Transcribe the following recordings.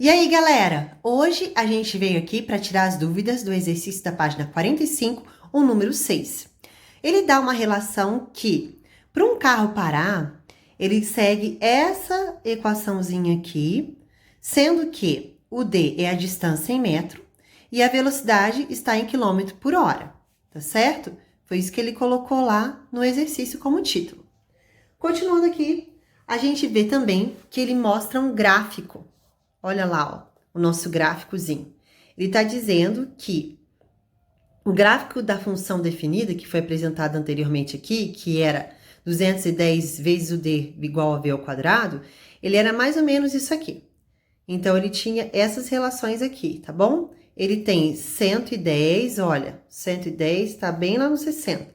E aí, galera? Hoje a gente veio aqui para tirar as dúvidas do exercício da página 45, o número 6. Ele dá uma relação que, para um carro parar, ele segue essa equaçãozinha aqui, sendo que o D é a distância em metro e a velocidade está em quilômetro por hora, tá certo? Foi isso que ele colocou lá no exercício como título. Continuando aqui, a gente vê também que ele mostra um gráfico. Olha lá, ó, o nosso gráficozinho. Ele está dizendo que o gráfico da função definida, que foi apresentado anteriormente aqui, que era 210 vezes o d igual a v ao quadrado, ele era mais ou menos isso aqui. Então, ele tinha essas relações aqui, tá bom? Ele tem 110, olha, 110 está bem lá no 60.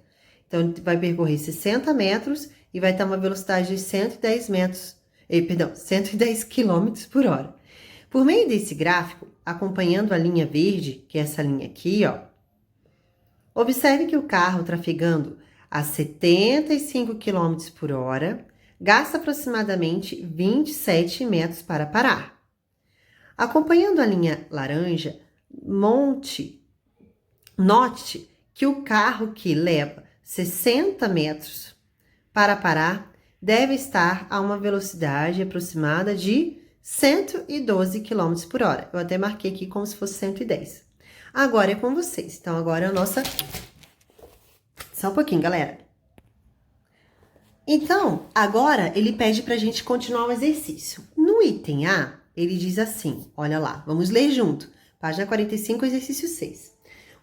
Então, ele vai percorrer 60 metros e vai ter uma velocidade de 110 110 quilômetros por hora. Por meio desse gráfico, acompanhando a linha verde, que é essa linha aqui, ó, observe que o carro trafegando a 75 km por hora gasta aproximadamente 27 metros para parar. Acompanhando a linha laranja, note que o carro que leva 60 metros para parar deve estar a uma velocidade aproximada de 112 km por hora. Eu até marquei aqui como se fosse 110. Agora é com vocês. Então, agora é a nossa... Só um pouquinho, galera. Então, agora ele pede pra gente continuar o exercício. No item A, ele diz assim, olha lá, vamos ler junto. Página 45, exercício 6.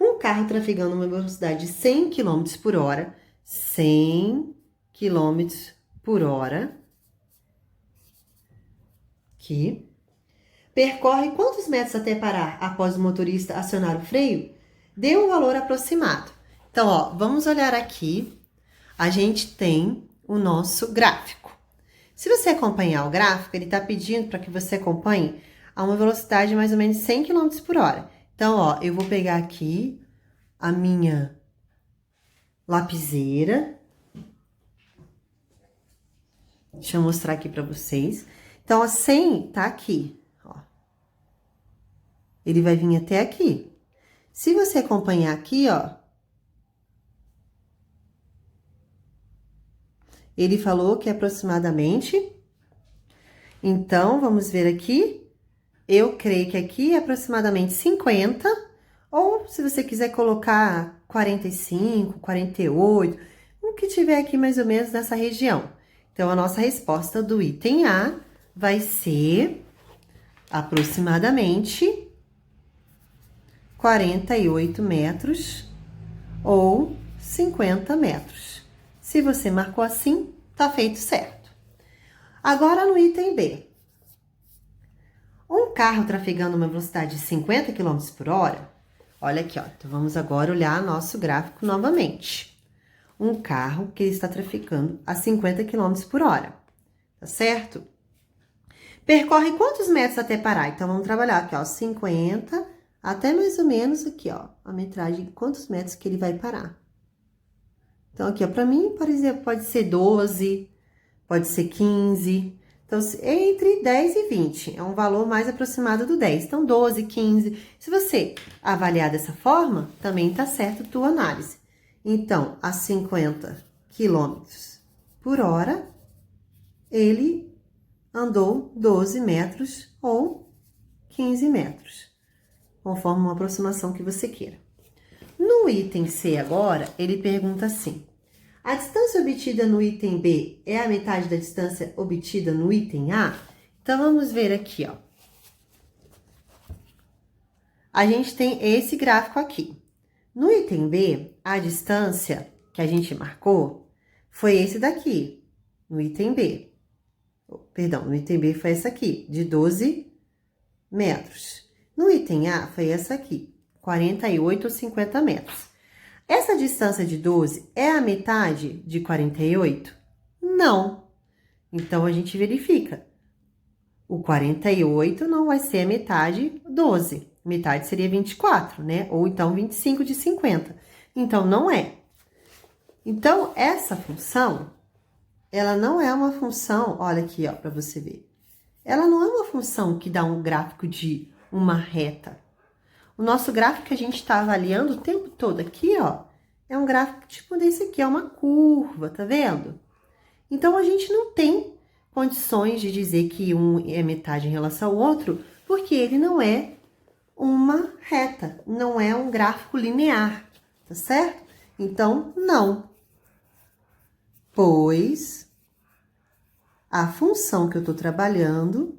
Um carro trafegando uma velocidade de 100 km por hora, 100 km por hora, aqui, percorre quantos metros até parar após o motorista acionar o freio? Dê um valor aproximado. Então, ó, vamos olhar aqui. A gente tem o nosso gráfico. Se você acompanhar o gráfico, ele está pedindo para que você acompanhe a uma velocidade de mais ou menos 100 km por hora. Então, ó, eu vou pegar aqui a minha lapiseira. Deixa eu mostrar aqui para vocês. Então, a 100 tá aqui, ó. Ele vai vir até aqui. Se você acompanhar aqui, ó, ele falou que é aproximadamente. Então, vamos ver aqui. Eu creio que aqui é aproximadamente 50, ou se você quiser colocar 45, 48, o que tiver aqui mais ou menos nessa região. Então, a nossa resposta do item A vai ser aproximadamente 48 metros ou 50 metros. Se você marcou assim, tá feito certo. Agora, no item B. Um carro trafegando uma velocidade de 50 km por hora, olha aqui, ó. Então, vamos agora olhar nosso gráfico novamente. Um carro que está trafegando a 50 km por hora, tá certo? Percorre quantos metros até parar? Então, vamos trabalhar aqui, ó, 50 até mais ou menos aqui, ó, a metragem, quantos metros que ele vai parar. Então, aqui, ó, pra mim, por exemplo, pode ser 12, pode ser 15. Então, entre 10 e 20, é um valor mais aproximado do 10. Então, 12, 15. Se você avaliar dessa forma, também tá certo a tua análise. Então, a 50 km por hora, ele andou 12 metros ou 15 metros, conforme uma aproximação que você queira. No item C agora, ele pergunta assim, a distância obtida no item B é a metade da distância obtida no item A? Então, vamos ver aqui, ó. A gente tem esse gráfico aqui. No item B, a distância que a gente marcou foi esse daqui, no item B. Perdão, no item B foi essa aqui, de 12 metros. No item A foi essa aqui, 48 ou 50 metros. Essa distância de 12 é a metade de 48? Não. Então, a gente verifica. O 48 não vai ser a metade 12. Metade seria 24, né? Ou então 25 de 50. Então, não é. Então, essa função, ela não é uma função, olha aqui, ó, para você ver. ela não é uma função que dá um gráfico de uma reta. O nosso gráfico que a gente está avaliando o tempo todo aqui, ó, é um gráfico tipo desse aqui, é uma curva, tá vendo? Então, a gente não tem condições de dizer que um é metade em relação ao outro, porque ele não é uma reta, não é um gráfico linear, tá certo? Então, não. Pois a função que eu estou trabalhando,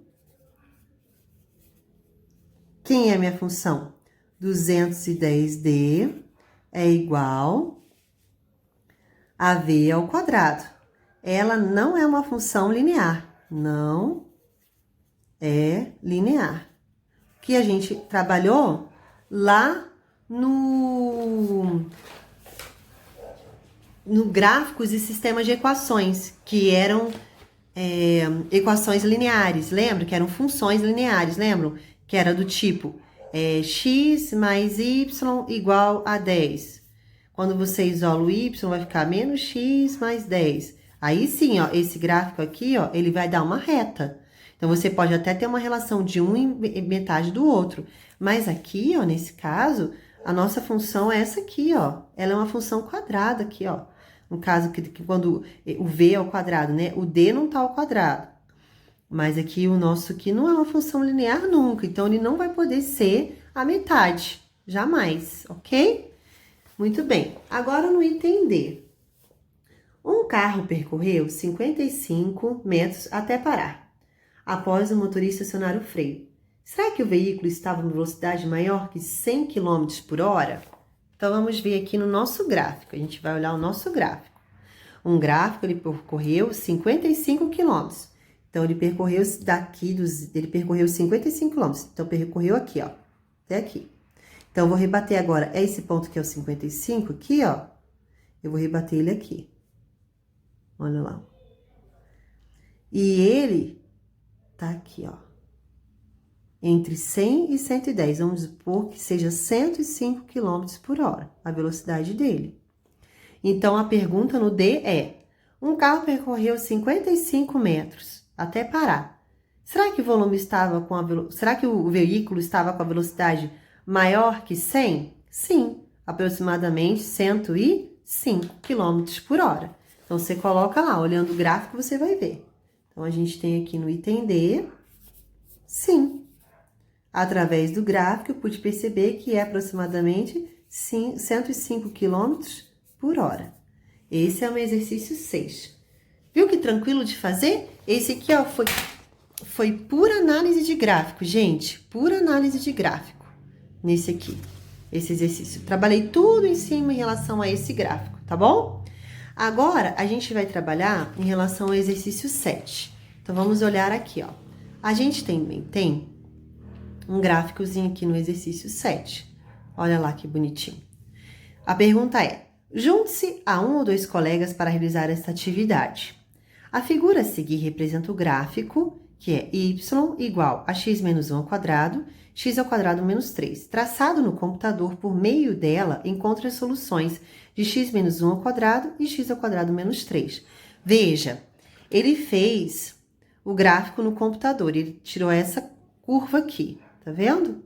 quem é minha função? 210D é igual a V ao quadrado. Ela não é uma função linear, não é linear. Que a gente trabalhou lá no gráficos e sistemas de equações, que eram equações lineares, lembra? Que eram funções lineares, lembram? Que era do tipo x mais y igual a 10. Quando você isola o y, vai ficar menos x mais 10. Aí sim, ó, esse gráfico aqui, ó, ele vai dar uma reta. Então, você pode até ter uma relação de um em metade do outro. Mas aqui, ó, nesse caso, a nossa função é essa aqui, ó. Ela é uma função quadrada aqui, ó. No caso, que quando o v é ao quadrado, né? O d não tá ao quadrado. Mas aqui, o nosso aqui não é uma função linear nunca. Então, ele não vai poder ser a metade. Jamais, ok? Muito bem. Agora, no item D. Um carro percorreu 55 metros até parar, após o motorista acionar o freio. Será que o veículo estava em velocidade maior que 100 km por hora? Então, vamos ver aqui no nosso gráfico. A gente vai olhar o nosso gráfico. Um gráfico, ele percorreu 55 km. Então, ele percorreu ele percorreu 55 km. Então, percorreu aqui, ó, até aqui. Então, eu vou rebater agora esse ponto que é o 55 aqui, ó. Eu vou rebater ele aqui. Olha lá. E ele tá aqui, ó. Entre 100 e 110. Vamos supor que seja 105 km por hora, a velocidade dele. Então, a pergunta no D é: um carro percorreu 55 metros até parar. Será que será que o veículo estava com a velocidade maior que 100? Sim, aproximadamente 105 km por hora. Então, você coloca lá, olhando o gráfico, você vai ver. Então, a gente tem aqui no item D, sim. Através do gráfico, eu pude perceber que é aproximadamente 105 km por hora. Esse é o meu exercício 6. Viu que tranquilo de fazer? Esse aqui, ó, foi pura análise de gráfico, gente. Pura análise de gráfico. Nesse aqui, esse exercício. Trabalhei tudo em cima em relação a esse gráfico, tá bom? Agora, a gente vai trabalhar em relação ao exercício 7. Então, vamos olhar aqui, ó. A gente tem um gráficozinho aqui no exercício 7. Olha lá que bonitinho. A pergunta é: junte-se a um ou dois colegas para realizar esta atividade. A figura a seguir representa o gráfico, que é y igual a x menos 1 ao quadrado, x ao quadrado menos 3. Traçado no computador, por meio dela, encontre as soluções de x menos 1 ao quadrado e x ao quadrado menos 3. Veja, ele fez o gráfico no computador, ele tirou essa curva aqui, tá vendo?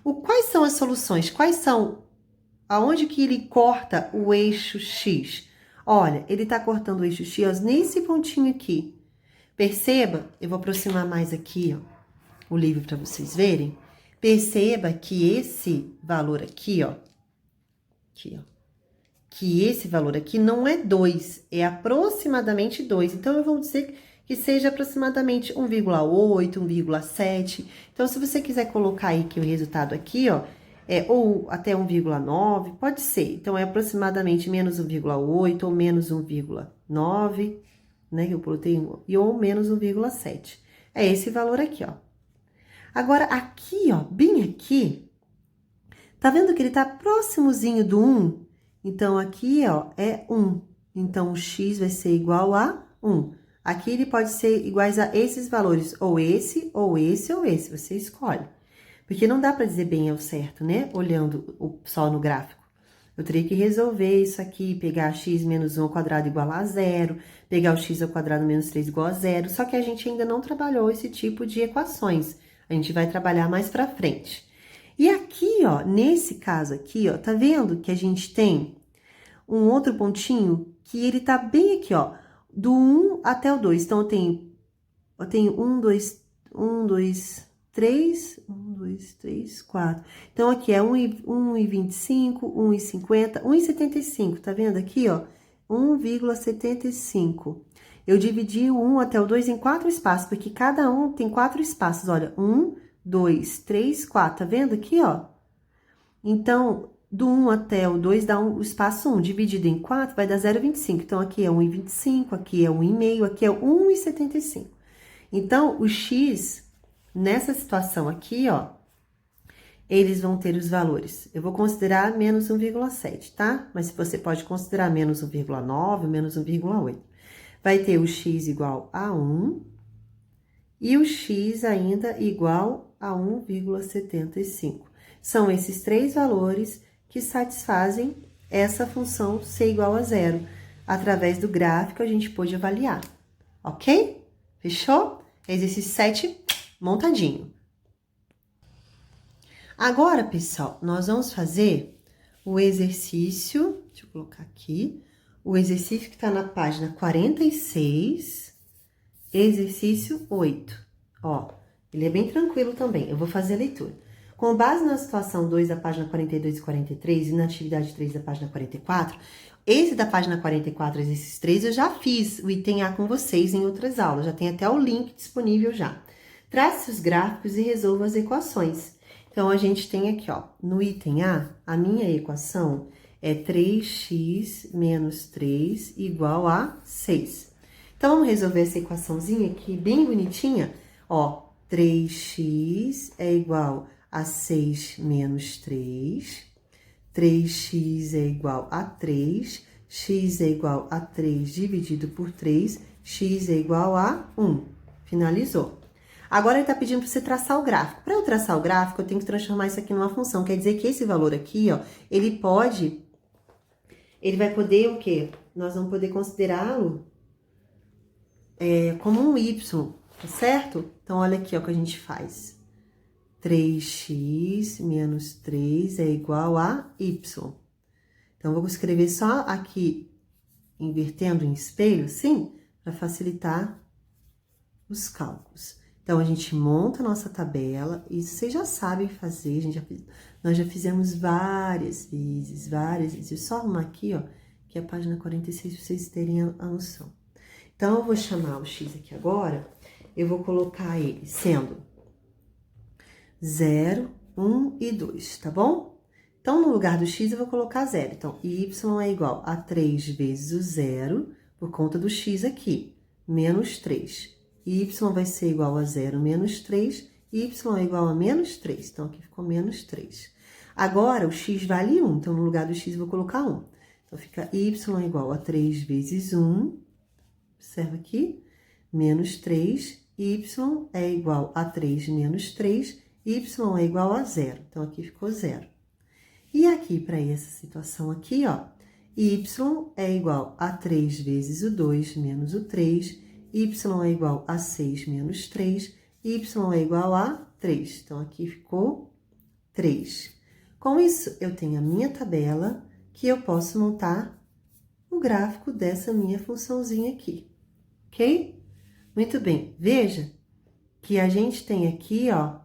Quais são as soluções? Aonde que ele corta o eixo x? Olha, ele tá cortando o eixo x, ó, nesse pontinho aqui. Perceba, eu vou aproximar mais aqui, ó, o livro para vocês verem. Perceba que esse valor aqui, ó, que esse valor aqui não é 2, é aproximadamente 2. Então, eu vou dizer que seja aproximadamente 1,8, 1,7. Então, se você quiser colocar aí que o resultado aqui, ó, ou até 1,9, pode ser. Então, é aproximadamente menos 1,8 ou menos 1,9, né, que eu coloquei, ou menos 1,7. É esse valor aqui, ó. Agora, aqui, ó, bem aqui, tá vendo que ele tá próximozinho do 1? Então, aqui, ó, é 1. Então, o x vai ser igual a 1. Aqui, ele pode ser iguais a esses valores, ou esse, ou esse, ou esse. Você escolhe. Porque não dá para dizer bem ao certo, né? Olhando só no gráfico. Eu teria que resolver isso aqui, pegar x menos 1 ao quadrado igual a zero, pegar o x ao quadrado menos 3 igual a zero, só que a gente ainda não trabalhou esse tipo de equações. A gente vai trabalhar mais pra frente. E aqui, ó, nesse caso aqui, ó, tá vendo que a gente tem um outro pontinho que ele tá bem aqui, ó, do 1 até o 2. Então, eu tenho 1, 2, 3, 4. Então, aqui é 1,25, 1,50, 1,75, tá vendo aqui, ó? 1,75. Eu dividi o 1 até o 2 em 4 espaços, porque cada um tem 4 espaços, olha. 1, 2, 3, 4, tá vendo aqui, ó? Então, do 1 até o 2 dá o espaço 1, dividido em 4 vai dar 0,25. Então, aqui é 1,25, aqui é 1,5, aqui é 1,75. Então, o x, nessa situação aqui, ó, eles vão ter os valores. Eu vou considerar menos 1,7, tá? Mas você pode considerar menos 1,9, menos 1,8. Vai ter o x igual a 1 e o x ainda igual a 1,75. São esses três valores que satisfazem essa função c igual a zero. Através do gráfico, a gente pôde avaliar, ok? Fechou? Exercício 7, montadinho. Agora, pessoal, nós vamos fazer o exercício, deixa eu colocar aqui, o exercício que está na página 46, exercício 8. Ó, ele é bem tranquilo também, eu vou fazer a leitura. Com base na situação 2 da página 42 e 43 e na atividade 3 da página 44, esse da página 44, exercício 3, eu já fiz o item A com vocês em outras aulas, já tem até o link disponível já. Trace os gráficos e resolva as equações. Então, a gente tem aqui, ó, no item A, a minha equação é 3x menos 3 igual a 6. Então, vamos resolver essa equaçãozinha aqui, bem bonitinha. Ó, 3x é igual a 6 menos 3. 3x é igual a 3. X é igual a 3 dividido por 3. X é igual a 1. Finalizou. Agora, ele está pedindo para você traçar o gráfico. Para eu traçar o gráfico, eu tenho que transformar isso aqui numa função. Quer dizer que esse valor aqui, ó, ele vai poder o quê? Nós vamos poder considerá-lo como um y, tá certo? Então, olha aqui, ó, o que a gente faz. 3x menos 3 é igual a y. Então, eu vou escrever só aqui, invertendo em espelho, sim, para facilitar os cálculos. Então, a gente monta a nossa tabela, e vocês já sabem fazer, nós já fizemos várias vezes. Só arrumar aqui, ó, que é a página 46, para vocês terem a noção. Então, eu vou chamar o x aqui agora, eu vou colocar ele sendo 0, 1 e 2, tá bom? Então, no lugar do x, eu vou colocar 0. Então, y é igual a 3 vezes o 0, por conta do x aqui, menos 3. Y vai ser igual a 0 menos 3, y é igual a menos 3. Então, aqui ficou menos 3. Agora, o x vale 1, então, no lugar do x, eu vou colocar 1. Então, fica y é igual a 3 vezes 1, observa aqui, menos 3, y é igual a 3 menos 3, y é igual a 0. Então, aqui ficou 0. E aqui, para essa situação aqui, ó, y é igual a 3 vezes o 2 menos o 3, y é igual a 6 menos 3, y é igual a 3. Então, aqui ficou 3. Com isso, eu tenho a minha tabela que eu posso montar o gráfico dessa minha funçãozinha aqui, ok? Muito bem, veja que a gente tem aqui, ó,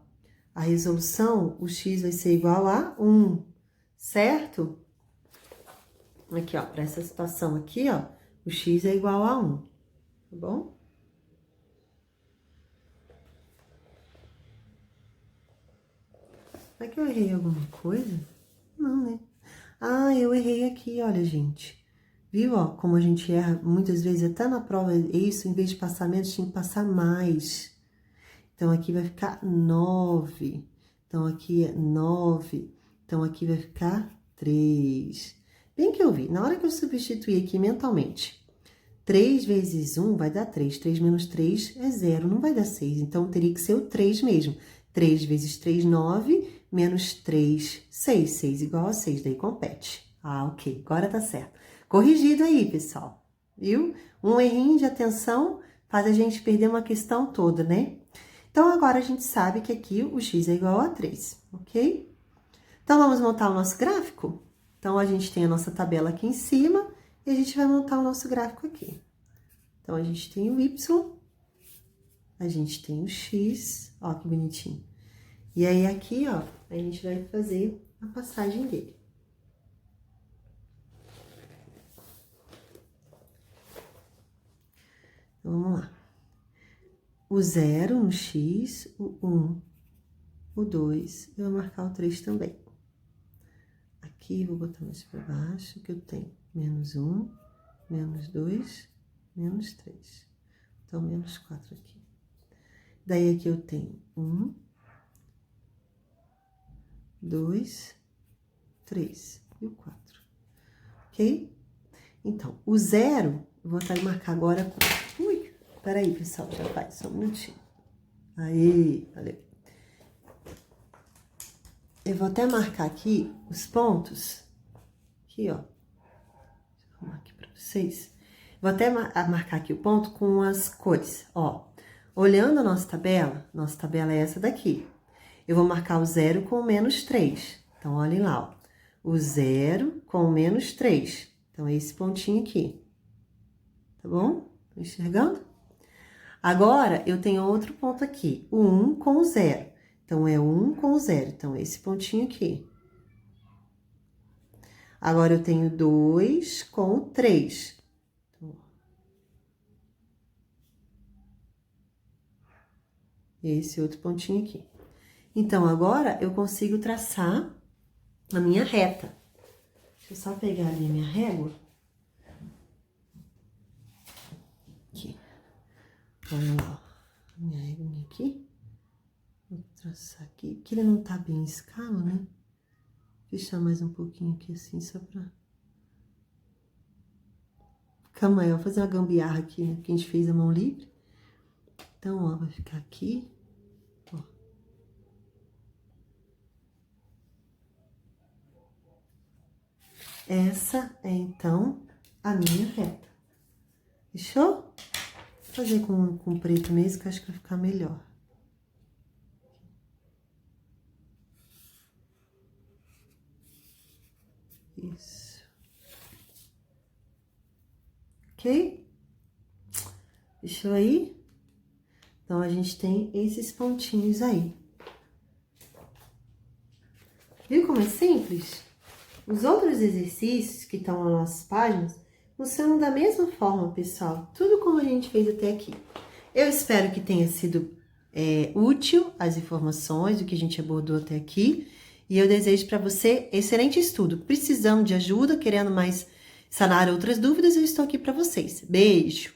a resolução, o x vai ser igual a 1, certo? Aqui, ó, para essa situação aqui, ó, o x é igual a 1, tá bom? Será que eu errei alguma coisa? Não, né? Ah, eu errei aqui, olha, gente. Viu, ó, como a gente erra muitas vezes, até na prova, isso, em vez de passar menos, tinha que passar mais. Então, aqui vai ficar 9. Então, aqui é 9. Então, aqui vai ficar 3. Bem que eu vi, na hora que eu substituir aqui mentalmente, 3 vezes 1 vai dar 3. 3 menos 3 é 0, não vai dar 6. Então, teria que ser o 3 mesmo. 3 vezes 3, 9, menos 3, 6. 6 igual a 6, daí compete, Ah, ok. Agora tá certo. Corrigido aí, pessoal. Viu? Um errinho de atenção faz a gente perder uma questão toda, né? Então, agora a gente sabe que aqui o x é igual a 3, ok? Então, vamos montar o nosso gráfico? Então, a gente tem a nossa tabela aqui em cima e a gente vai montar o nosso gráfico aqui. Então, a gente tem o y, a gente tem o x, ó que bonitinho. E aí, aqui, ó, a gente vai fazer a passagem dele. Então, vamos lá. O 0 no x, o 1, o 2, eu vou marcar o 3 também. Aqui, vou botar mais para baixo, que eu tenho menos 1, menos 2, menos 3. Então, menos 4 aqui. Daí, aqui eu tenho 1, 2, 3 e o 4. Ok? Então, o 0, eu vou até marcar agora com... Ui, peraí, pessoal, já faz, só um minutinho. Aí, valeu. Eu vou até marcar aqui os pontos. Aqui, ó. Deixa eu arrumar aqui pra vocês. Vou até marcar aqui o ponto com as cores, ó. Olhando a nossa tabela é essa daqui. Eu vou marcar o 0 com o menos 3. Então, olhem lá, ó. O 0 com o menos 3. Então, é esse pontinho aqui. Tá bom? Tô enxergando? Agora, eu tenho outro ponto aqui. O 1 com o 0. Então, é 1 com o 0. Então, é esse pontinho aqui. Agora, eu tenho 2 com o 3. Então, esse outro pontinho aqui. Então, agora, eu consigo traçar a minha reta. Deixa eu só pegar ali a minha régua. Aqui. Olha lá, a minha régua aqui. Vou traçar aqui, porque ele não tá bem em escala, né? Fechar mais um pouquinho aqui assim, só pra... Calma aí, eu vou fazer uma gambiarra aqui, né? Porque a gente fez a mão livre. Então, ó, vai ficar aqui. Ó. Essa é, então, a minha reta. Fechou? Vou fazer com preto mesmo, que eu acho que vai ficar melhor. Isso. Ok? Fechou aí? Então, a gente tem esses pontinhos aí. Viu como é simples? Os outros exercícios que estão nas nossas páginas funcionam da mesma forma, pessoal. Tudo como a gente fez até aqui. Eu espero que tenha sido útil as informações, o que a gente abordou até aqui. E eu desejo para você excelente estudo. Precisando de ajuda, querendo mais sanar outras dúvidas, eu estou aqui para vocês. Beijo!